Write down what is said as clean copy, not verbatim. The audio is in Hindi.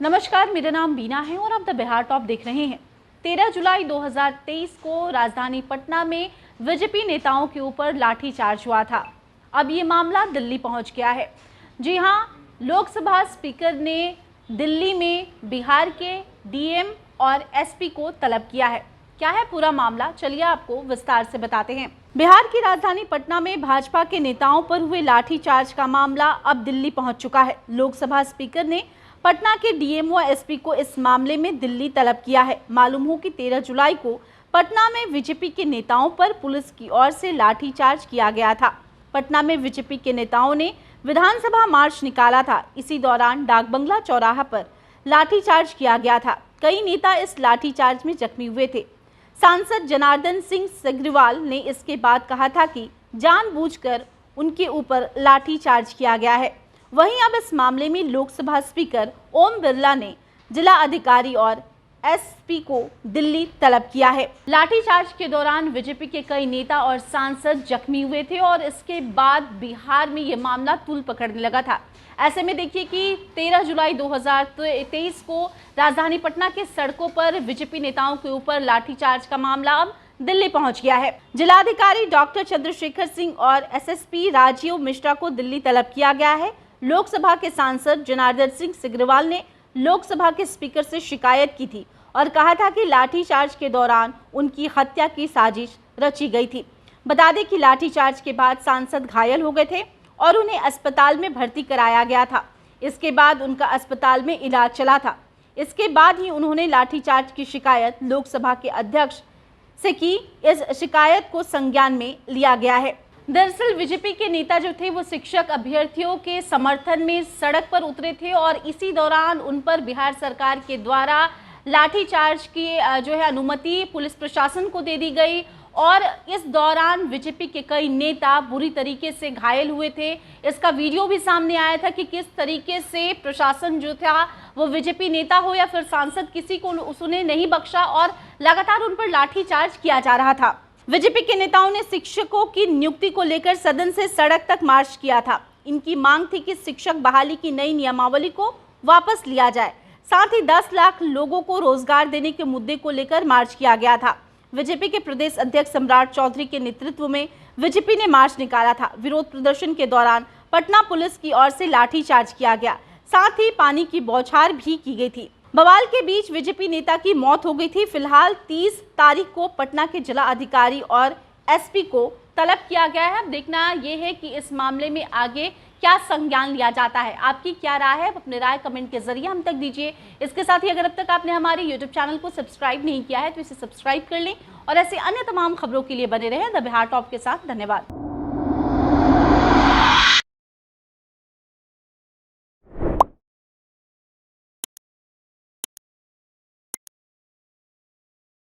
नमस्कार, मेरा नाम बीना है और आप द बिहार टॉप देख रहे हैं। 13 जुलाई 2023 को राजधानी पटना में बीजेपी नेताओं के ऊपर लाठीचार्ज हुआ था। अब ये मामला दिल्ली पहुंच गया है। जी हां, लोकसभा स्पीकर ने दिल्ली में बिहार के डीएम और एसपी को तलब किया है। क्या है पूरा मामला, चलिए आपको विस्तार से बताते हैं। बिहार की राजधानी पटना में भाजपा के नेताओं पर हुए लाठीचार्ज का मामला अब दिल्ली पहुंच चुका है। लोकसभा स्पीकर ने पटना के डीएम व एसपी को इस मामले में दिल्ली तलब किया है। मालूम हो कि 13 जुलाई को पटना में बीजेपी के नेताओं पर पुलिस की ओर से लाठीचार्ज किया गया था। पटना में बीजेपी के नेताओं ने विधानसभा मार्च निकाला था। इसी दौरान डाकबंगला चौराहा पर लाठीचार्ज किया गया था। कई नेता इस लाठीचार्ज में जख्मी हुए थे। सांसद जनार्दन सिंह सिग्रीवाल ने इसके बाद कहा था कि जानबूझकर उनके ऊपर लाठीचार्ज किया गया है। वहीं अब इस मामले में लोकसभा स्पीकर ओम बिरला ने जिला अधिकारी और एसपी को दिल्ली तलब किया है। लाठीचार्ज के दौरान बीजेपी के कई नेता और सांसद जख्मी हुए थे और इसके बाद बिहार में ये मामला तूल पकड़ने लगा था। ऐसे में देखिए कि 13 जुलाई 2023 को राजधानी पटना के सड़कों पर बीजेपी नेताओं के ऊपर लाठीचार्ज का मामला अब दिल्ली पहुंच गया है। जिलाधिकारी डॉक्टर चंद्रशेखर सिंह और एसएसपी राजीव मिश्रा को दिल्ली तलब किया गया है। लोकसभा के सांसद जनार्दन सिंह सिग्रीवाल ने लोकसभा के स्पीकर से शिकायत की थी और कहा था कि लाठीचार्ज के दौरान उनकी हत्या की साजिश रची गई थी। बता दें कि लाठीचार्ज के बाद सांसद घायल हो गए थे और उन्हें अस्पताल में भर्ती कराया गया था। इसके बाद उनका अस्पताल में इलाज चला था। इसके बाद ही उन्होंने लाठीचार्ज की शिकायत लोकसभा के अध्यक्ष से की। इस शिकायत को संज्ञान में लिया गया है। दरअसल बीजेपी के नेता जो थे वो शिक्षक अभ्यर्थियों के समर्थन में सड़क पर उतरे थे और इसी दौरान उन पर बिहार सरकार के द्वारा लाठीचार्ज की जो है अनुमति पुलिस प्रशासन को दे दी गई और इस दौरान बीजेपी के कई नेता बुरी तरीके से घायल हुए थे। इसका वीडियो भी सामने आया था कि किस तरीके से प्रशासन जो था वो बीजेपी नेता हो या फिर सांसद, किसी को उसने नहीं बख्शा और लगातार उन पर लाठीचार्ज किया जा रहा था। बीजेपी के नेताओं ने शिक्षकों की नियुक्ति को लेकर सदन से सड़क तक मार्च किया था। इनकी मांग थी कि शिक्षक बहाली की नई नियमावली को वापस लिया जाए। साथ ही 10 लाख लोगों को रोजगार देने के मुद्दे को लेकर मार्च किया गया था। बीजेपी के प्रदेश अध्यक्ष सम्राट चौधरी के नेतृत्व में बीजेपी ने मार्च निकाला था। विरोध प्रदर्शन के दौरान पटना पुलिस की ओर से लाठीचार्ज किया गया, साथ ही पानी की बौछार भी की गई थी। बवाल के बीच बीजेपी नेता की मौत हो गई थी। फिलहाल 30 तारीख को पटना के जिला अधिकारी और एसपी को तलब किया गया है। अब देखना ये है कि इस मामले में आगे क्या संज्ञान लिया जाता है। आपकी क्या राय है, अपने राय कमेंट के जरिए हम तक दीजिए। इसके साथ ही अगर अब तक आपने हमारे यूट्यूब चैनल को सब्सक्राइब नहीं किया है तो इसे सब्सक्राइब कर लें और ऐसे अन्य तमाम खबरों के लिए बने रहें द बिहार टॉप के साथ। धन्यवाद।